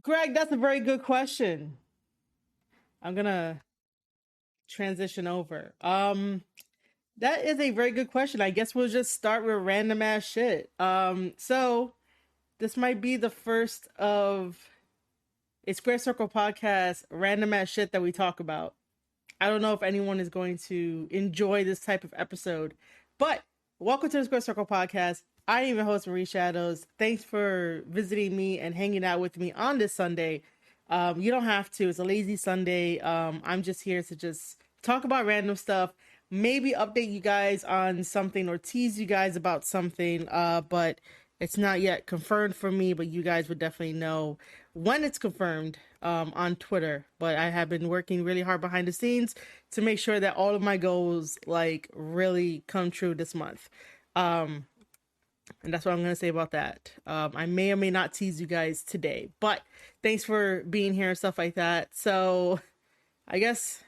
Greg, that's a very good question. I'm gonna transition over. That is a very good question. I guess we'll just start with random ass shit. So this might be the first of a Square Circle podcast random ass shit that we talk about. I don't know if anyone is going to enjoy this type of episode, but welcome to the Square Circle podcast. I am your host, Marie Shadows. Thanks for visiting me and hanging out with me on this Sunday. You don't have to. It's a lazy Sunday. I'm just here to just talk about random stuff, maybe update you guys on something or tease you guys about something. But it's not yet confirmed for me, but you guys would definitely know when it's confirmed on Twitter. But I have been working really hard behind the scenes to make sure that all of my goals like really come true this month. And that's what I'm going to say about that. I may or may not tease you guys today, but thanks for being here and stuff like that. So I guess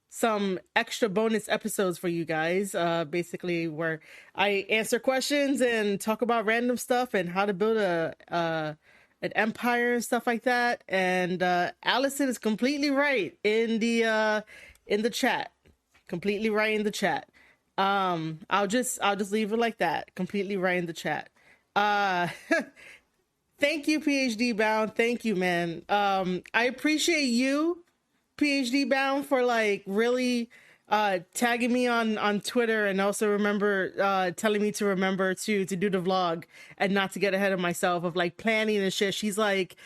some extra bonus episodes for you guys, basically where I answer questions and talk about random stuff and how to build an empire and stuff like that. And Allison is completely right in the chat. Completely right in the chat. I'll just leave it like that. Completely right in the chat. Uh Thank you, PhD Bound. Thank you, man. I appreciate you, PhD Bound, for like really tagging me on Twitter, and also remember telling me to remember to do the vlog and not to get ahead of myself of like planning and shit. She's like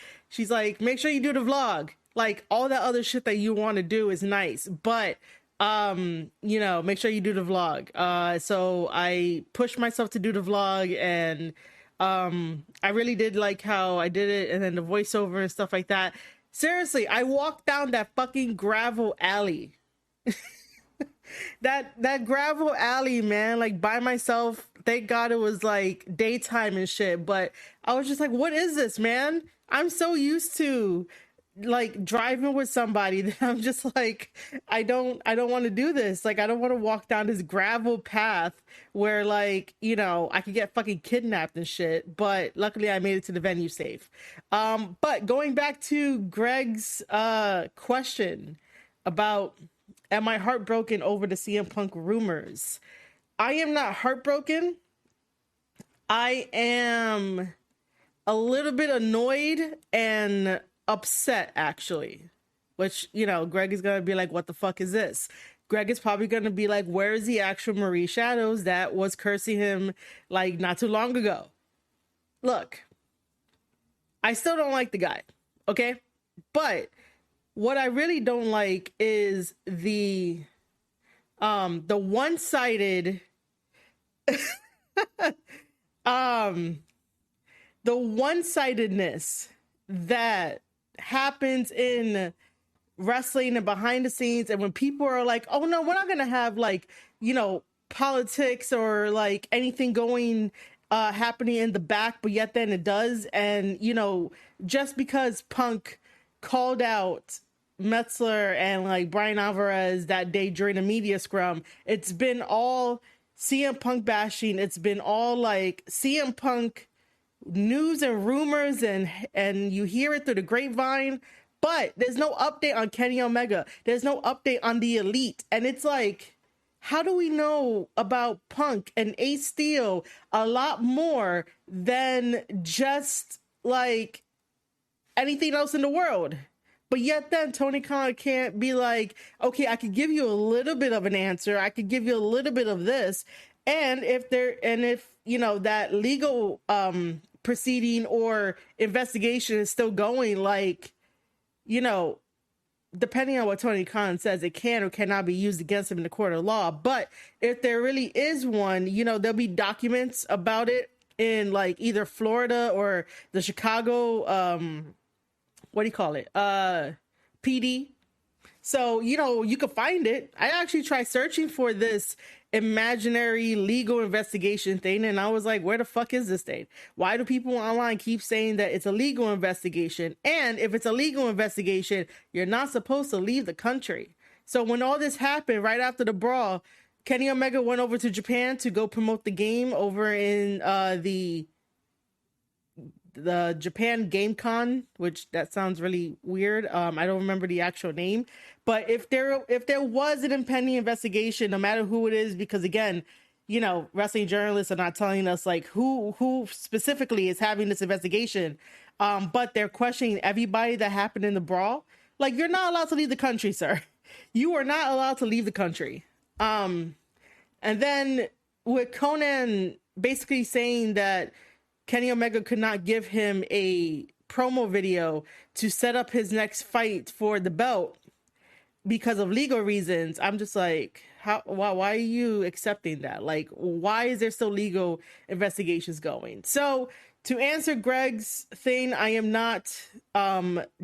make sure you do the vlog. Like all that other shit that you want to do is nice, but make sure you do the vlog. So I pushed myself to do the vlog, and I really did like how I did it, and then the voiceover and stuff like that. Seriously, I walked down that fucking gravel alley. That gravel alley, man, like by myself. Thank God it was like daytime and shit, but I was just like, what is this, man? I'm so used to like driving with somebody that I'm just like, I don't want to do this. Like I don't want to walk down this gravel path where like, I could get fucking kidnapped and shit. But luckily I made it to the venue safe. But going back to Greg's question about, am I heartbroken over the CM Punk rumors? I am not heartbroken. I am a little bit annoyed and upset, actually. Which, Greg is going to be like, what the fuck is this? Greg is probably going to be like, where is the actual Marie Shadows that was cursing him like not too long ago? Look, I still don't like the guy, okay? But what I really don't like is the one-sided um the one-sidedness that happens in wrestling and behind the scenes, and when people are like, oh no, we're not gonna have like politics or like anything going happening in the back, but yet then it does. And just because Punk called out Meltzer and like Brian Alvarez that day during the media scrum, it's been all CM Punk bashing. It's been all like CM Punk news and rumors, and you hear it through the grapevine, but there's no update on Kenny Omega. There's no update on the Elite. And it's like, how do we know about Punk and Ace Steel a lot more than just like anything else in the world? But yet then Tony Khan can't be like, okay, I could give you a little bit of an answer. I could give you a little bit of this. And if that legal proceeding or investigation is still going, like, depending on what Tony Khan says, it can or cannot be used against him in the court of law. But if there really is one, there'll be documents about it in like either Florida or the Chicago, what do you call it? PD. So, you could find it. I actually tried searching for this imaginary legal investigation thing, and I was like, where the fuck is this thing? Why do people online keep saying that it's a legal investigation? And if it's a legal investigation, you're not supposed to leave the country. So when all this happened right after the brawl, Kenny Omega went over to Japan to go promote the game over in the the Japan Game Con, which that sounds really weird. I don't remember the actual name, but if there was an impending investigation, no matter who it is, because again, you know, wrestling journalists are not telling us like who specifically is having this investigation, but they're questioning everybody that happened in the brawl. Like, you're not allowed to leave the country, sir. You are not allowed to leave the country. And then with Conan basically saying that Kenny Omega could not give him a promo video to set up his next fight for the belt because of legal reasons, I'm just like, why are you accepting that? Like, why is there still legal investigations going? So to answer Greg's thing, I am not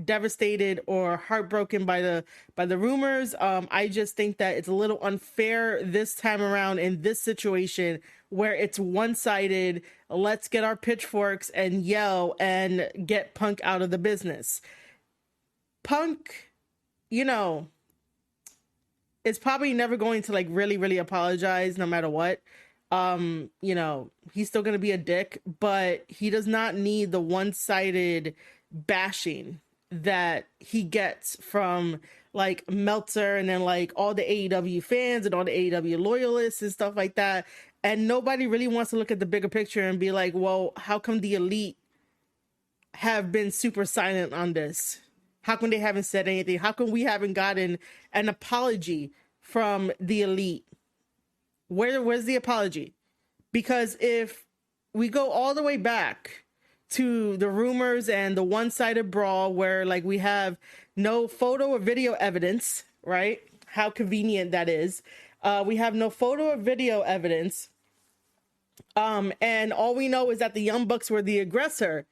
devastated or heartbroken by the rumors. I just think that it's a little unfair this time around in this situation where it's one-sided. Let's get our pitchforks and yell and get Punk out of the business. Punk, you know, is probably never going to like really apologize no matter what. You know, he's still going to be a dick, but he does not need the one-sided bashing that he gets from like Meltzer and then like all the AEW fans and all the AEW loyalists and stuff like that. And nobody really wants to look at the bigger picture and be like, well, how come the Elite have been super silent on this? How come they haven't said anything? How come we haven't gotten an apology from the Elite? Where's the apology? Because if we go all the way back to the rumors and the one-sided brawl where like we have no photo or video evidence, right? How convenient that is. We have no photo or video evidence. And all we know is that the Young Bucks were the aggressor.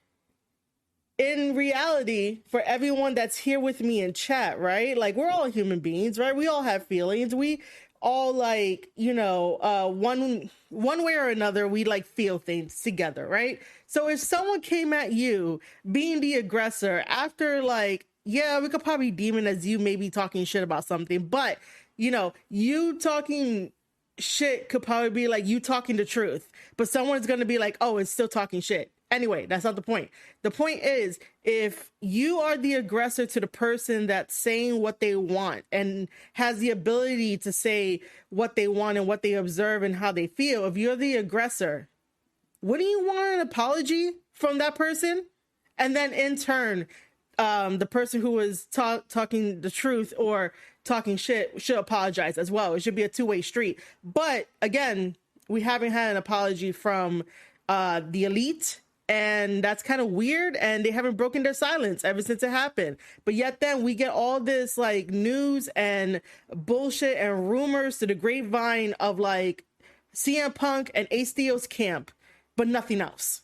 In reality, for everyone that's here with me in chat, right? Like, we're all human beings, right? We all have feelings. We all like, you know, one way or another, we like feel things together, right? So if someone came at you being the aggressor after like, yeah, we could probably deem it as you maybe talking shit about something, but you know, you talking shit could probably be like you talking the truth, but someone's going to be like, oh, it's still talking shit. Anyway, that's not the point. The point is, if you are the aggressor to the person that's saying what they want and has the ability to say what they want and what they observe and how they feel, if you're the aggressor, wouldn't you want an apology from that person? And then in turn, the person who was talking the truth or talking shit should apologize as well. It should be a two-way street. But again, we haven't had an apology from the Elite, and that's kind of weird, and they haven't broken their silence ever since it happened. But yet then we get all this like news and bullshit and rumors to the grapevine of like CM Punk and Ace Theo's camp, but nothing else,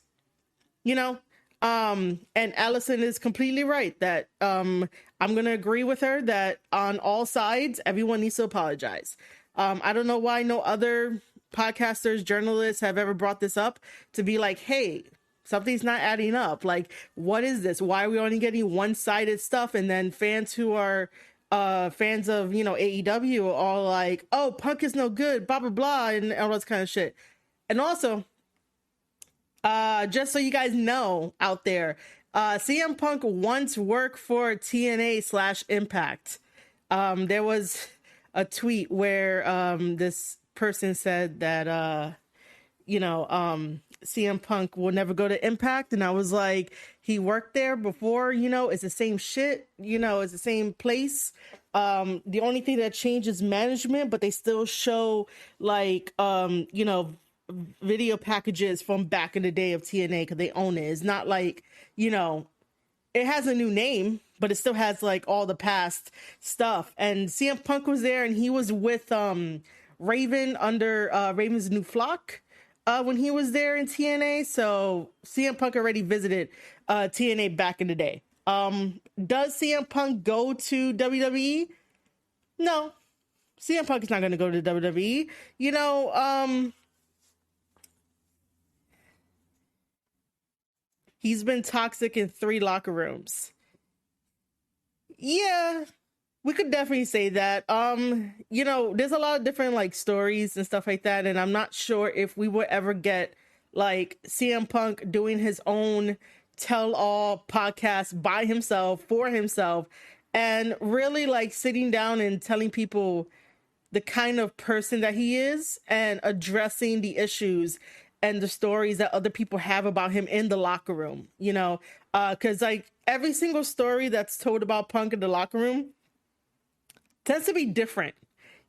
you know? And Allison is completely right that I'm going to agree with her that on all sides, everyone needs to apologize. I don't know why no other podcasters, journalists have ever brought this up to be like, hey, something's not adding up. Like, what is this? Why are we only getting one-sided stuff? And then fans who are fans of, you know, AEW are all like, oh, Punk is no good, blah, blah, blah, and all this kind of shit. And also, just so you guys know out there, CM Punk once worked for TNA/Impact. There was a tweet where this person said that, you know, CM Punk will never go to Impact. And I was like, he worked there before, you know, it's the same shit, you know, it's the same place. The only thing that changes management, but they still show like, you know, video packages from back in the day of TNA because they own it. It's not like, you know, it has a new name, but it still has like all the past stuff. And CM Punk was there, and he was with Raven under Raven's New Flock when he was there in TNA. So CM Punk already visited TNA back in the day. Does CM Punk go to WWE? No, CM Punk is not going to go to WWE. You know, he's been toxic in 3 locker rooms. Yeah, we could definitely say that. You know, there's a lot of different like stories and stuff like that, and I'm not sure if we will ever get like CM Punk doing his own tell all podcast by himself, for himself, and really like sitting down and telling people the kind of person that he is and addressing the issues and the stories that other people have about him in the locker room, you know, because like every single story that's told about Punk in the locker room tends to be different.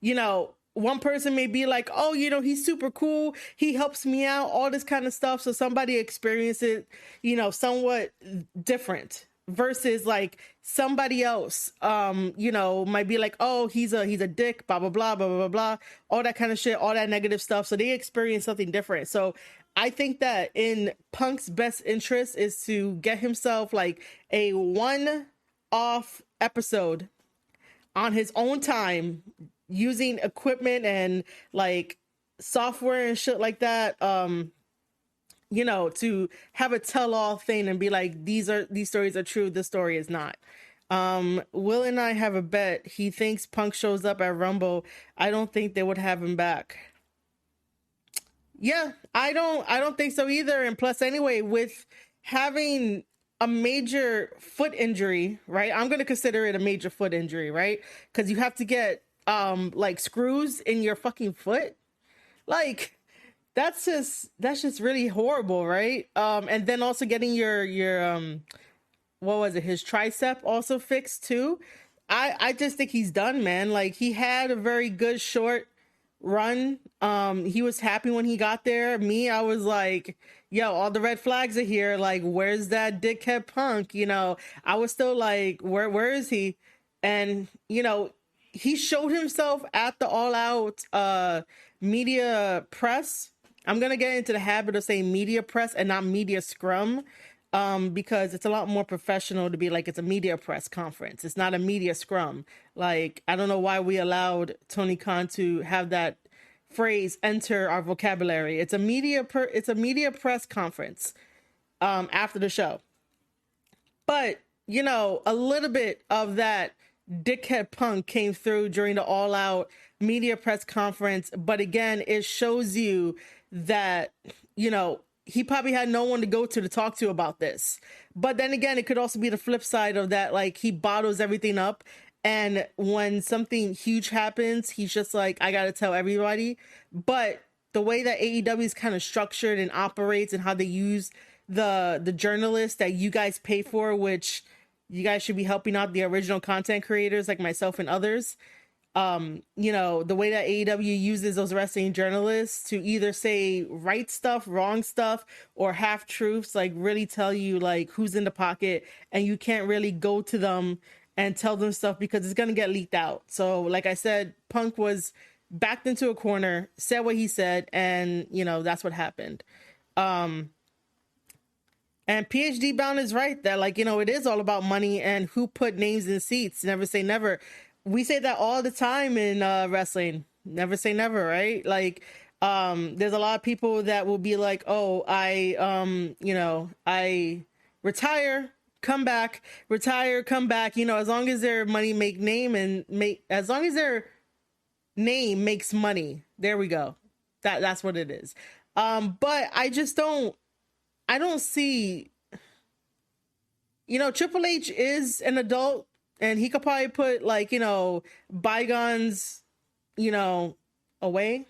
You know, one person may be like, oh, you know, he's super cool, he helps me out, all this kind of stuff. So somebody experience it, you know, somewhat different versus like somebody else, you know, might be like, oh, he's a dick, blah, blah, blah, blah, blah, blah, all that kind of shit, all that negative stuff. So they experience something different. So I think that in Punk's best interest is to get himself like a one-off episode on his own time using equipment and like software and shit like that, you know, to have a tell-all thing and be like, these stories are true, this story is not. Will and I have a bet. He thinks Punk shows up at Rumble. I don't think they would have him back. Yeah, I don't think so either. And plus anyway, with having a major foot injury, right? I'm going to consider it a major foot injury, right? Cuz you have to get like screws in your fucking foot. Like that's just really horrible, right? And then also getting your what was it? His tricep also fixed too. I just think he's done, man. Like he had a very good short run. He was happy when he got there. Me, I was like, yo, all the red flags are here. Like, where's that dickhead Punk? You know, I was still like, where is he? And, you know, he showed himself at the All Out media press. I'm gonna get into the habit of saying media press and not media scrum, because it's a lot more professional to be like it's a media press conference. It's not a media scrum. Like I don't know why we allowed Tony Khan to have that phrase enter our vocabulary. It's a media press conference after the show. But you know, a little bit of that dickhead Punk came through during the All Out media press conference. But again, it shows you that, you know, he probably had no one to go to talk to about this. But then again, it could also be the flip side of that. Like he bottles everything up. And when something huge happens, he's just like, I got to tell everybody. But the way that AEW is kind of structured and operates and how they use the journalists that you guys pay for, which you guys should be helping out the original content creators like myself and others. You know, the way that AEW uses those wrestling journalists to either say right stuff, wrong stuff, or half truths, like really tell you like who's in the pocket, and you can't really go to them and tell them stuff because it's going to get leaked out. So like I said, Punk was backed into a corner, said what he said, and you know, that's what happened. And PhD Bound is right that, like, you know, it is all about money and who put names in seats. Never say never. We say that all the time in wrestling. Never say never, right? Like, there's a lot of people that will be like, oh, I retire, come back, retire, come back. You know, as long as their money make name and as long as their name makes money. There we go. That's what it is. But I don't see, you know, Triple H is an adult and he could probably put like, you know, bygones, you know, away.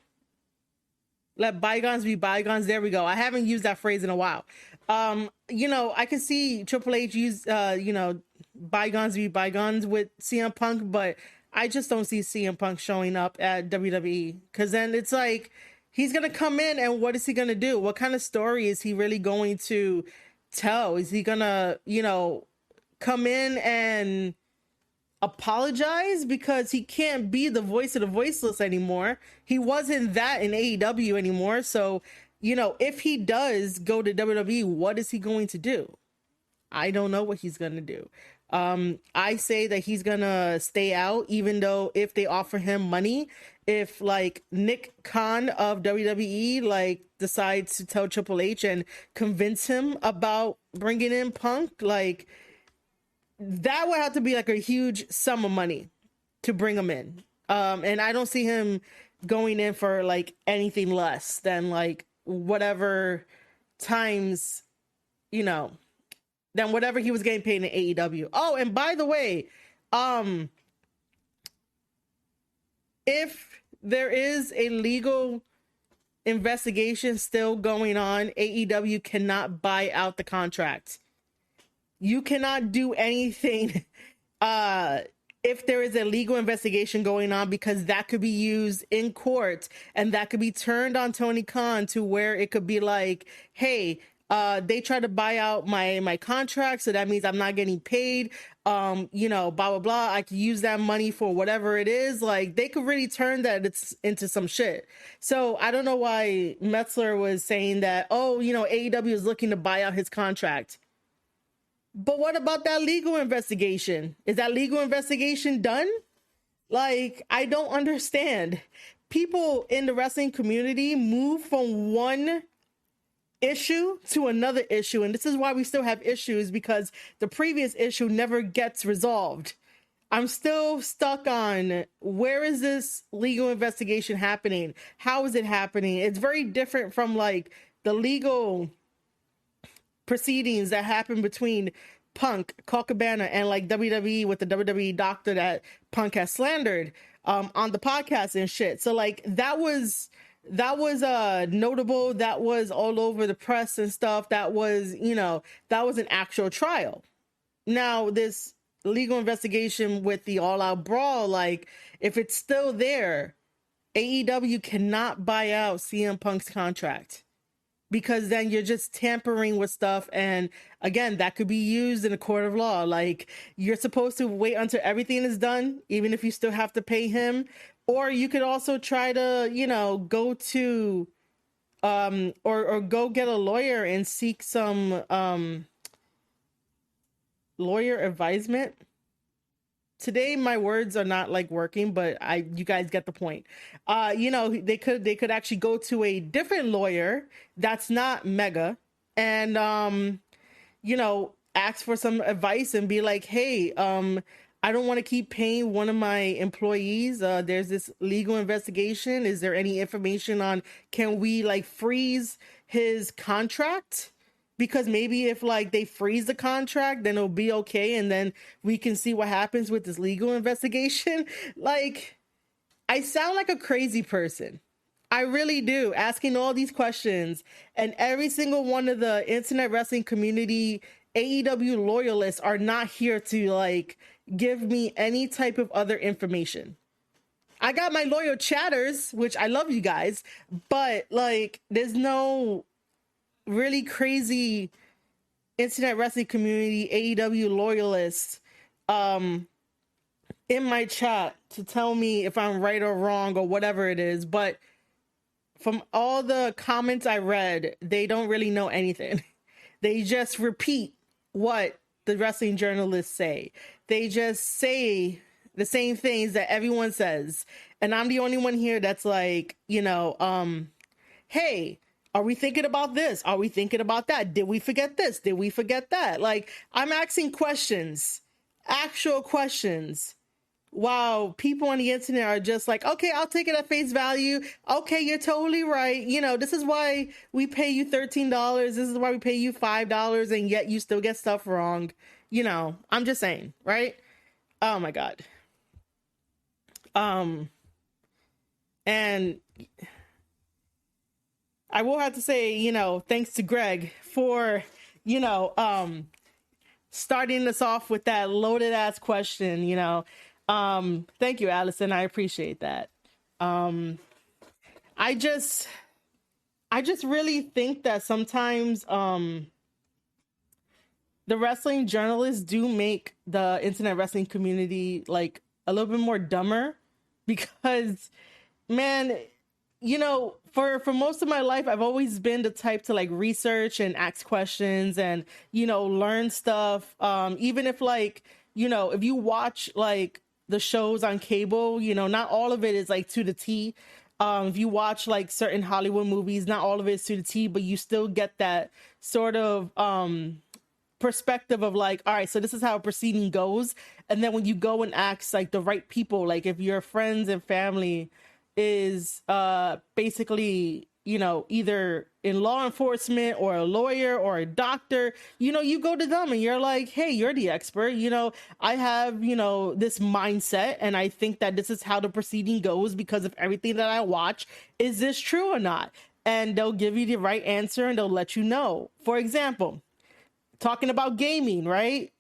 Let bygones be bygones. There we go. I haven't used that phrase in a while. You know, I can see Triple H use, you know, bygones be bygones with CM Punk, but I just don't see CM Punk showing up at WWE because then it's like, he's going to come in and what is he going to do? What kind of story is he really going to tell? Is he going to, you know, come in and apologize because he can't be the voice of the voiceless anymore? He wasn't that in AEW anymore. So, you know, if he does go to WWE, what is he going to do? I don't know what he's going to do. I say that he's gonna stay out, even though if they offer him money, if like Nick Khan of WWE like decides to tell Triple H and convince him about bringing in Punk, like that would have to be like a huge sum of money to bring him in. And I don't see him going in for like anything less than like whatever times, you know, than whatever he was getting paid in AEW. Oh, and by the way, if there is a legal investigation still going on, AEW cannot buy out the contract. You cannot do anything if there is a legal investigation going on, because that could be used in court and that could be turned on Tony Khan to where it could be like, hey, they try to buy out my contract, so that means I'm not getting paid, you know, blah blah blah. I could use that money for whatever it is. Like, they could really turn that into some shit. So I don't know why Meltzer was saying that, oh, you know, AEW is looking to buy out his contract. But what about that legal investigation? Is that legal investigation done? Like, I don't understand. People in the wrestling community move from one issue to another issue, and this is why we still have issues, because the previous issue never gets resolved. I'm still stuck on, where is this legal investigation happening? How is it happening? It's very different from like the legal proceedings that happen between Punk, Colt Cabana, and like WWE with the WWE doctor that Punk has slandered on the podcast and shit. So like that was notable. That was all over the press and stuff. That was, you know, that was an actual trial. Now this legal investigation with the All Out Brawl, like, if it's still there, AEW cannot buy out CM Punk's contract, because then you're just tampering with stuff, and again, that could be used in a court of law. Like, you're supposed to wait until everything is done, even if you still have to pay him. Or you could also try to, you know, go to or go get a lawyer and seek some lawyer advisement. Today my words are not like working, but you guys get the point. You know, they could actually go to a different lawyer that's not Mega, and you know, ask for some advice and be like, hey, I don't want to keep paying one of my employees. There's this legal investigation. Is there any information on, can we like freeze his contract? Because maybe if like they freeze the contract, then it'll be okay, and then we can see what happens with this legal investigation. Like, I sound like a crazy person. I really do, asking all these questions, and every single one of the internet wrestling community AEW loyalists are not here to like give me any type of other information. I got my loyal chatters, which I love you guys, but like, there's no really crazy internet wrestling community AEW loyalists in my chat to tell me if I'm right or wrong or whatever it is. But from all the comments I read, they don't really know anything. They just repeat what the wrestling journalists say. They just say the same things that everyone says, and I'm the only one here that's like, you know, hey, are we thinking about this? Are we thinking about that? Did we forget this? Did we forget that? Like, I'm asking questions, actual questions, while people on the internet are just like, okay, I'll take it at face value. Okay, you're totally right. You know, this is why we pay you $13. This is why we pay you $5, and yet you still get stuff wrong. You know, I'm just saying, right? Oh my God. And I will have to say, you know, thanks to Greg for, you know, starting us off with that loaded ass question, you know. Thank you, Allison. I appreciate that. I just really think that sometimes the wrestling journalists do make the internet wrestling community like a little bit more dumber, because, man, you know, for most of my life, I've always been the type to like research and ask questions and, you know, learn stuff. Even if like, you know, if you watch like the shows on cable, you know, not all of it is like to the T. If you watch like certain Hollywood movies, not all of it is to the T, but you still get that sort of perspective of like, all right, so this is how a proceeding goes. And then when you go and ask like the right people, like if your friends and family is basically either in law enforcement or a lawyer or a doctor, you go to them and you're like, hey, you're the expert. I have, this mindset and I think that this is how the proceeding goes because of everything that I watch. Is this true or not? And they'll give you the right answer and they'll let you know. For example, talking about gaming, right?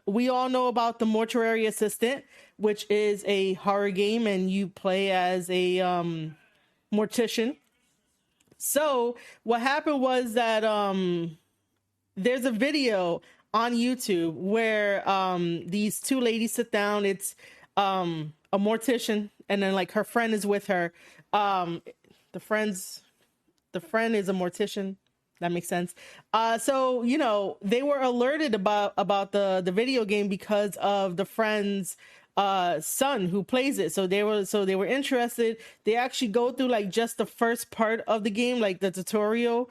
We all know about the Mortuary Assistant, which is a horror game and you play as a mortician. So what happened was that there's a video on YouTube where these two ladies sit down. It's a mortician and then like her friend is with her. The friends the friend is a mortician. That makes sense. So they were alerted about the video game because of the friend's son who plays it. So they were interested. They actually go through like just the first part of the game, like the tutorial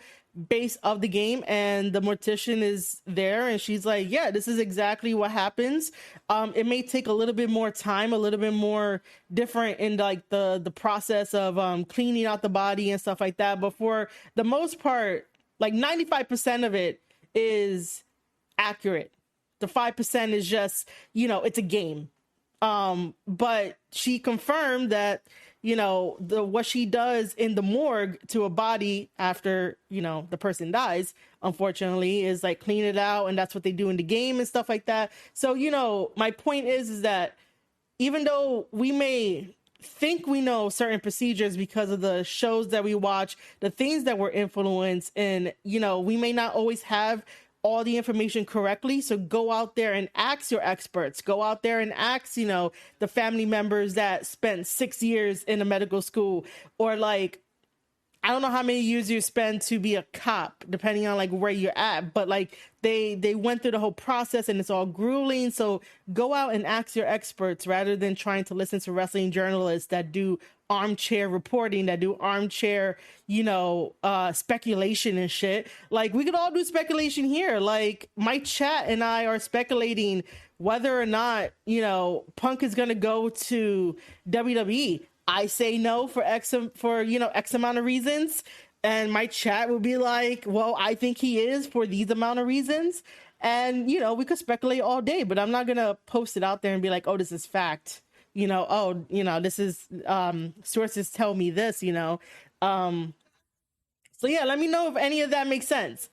base of the game, and the mortician is there and she's like, yeah, this is exactly what happens. It may take a little bit more time, a little bit more different in like the process of cleaning out the body and stuff like that, but for the most part, like 95% of it is accurate. The 5% is just, it's a game. But she confirmed that, what she does in the morgue to a body after, the person dies, unfortunately, is like clean it out. And that's what they do in the game and stuff like that. So, my point is that even though we may think we know certain procedures because of the shows that we watch, the things that we're influenced, and we may not always have all the information correctly. So go out there and ask your experts. Go out there and ask, the family members that spent 6 years in a medical school, or like, I don't know how many years you spend to be a cop, depending on like where you're at, but like they went through the whole process and it's all grueling. So go out and ask your experts rather than trying to listen to wrestling journalists that do armchair reporting, that do armchair, speculation and shit. Like we could all do speculation here. Like my chat and I are speculating whether or not, Punk is going to go to WWE. I say no for X amount of reasons. And my chat will be like, well, I think he is for these amount of reasons. And, we could speculate all day, but I'm not going to post it out there and be like, oh, this is fact. This is sources tell me this, So yeah, let me know if any of that makes sense.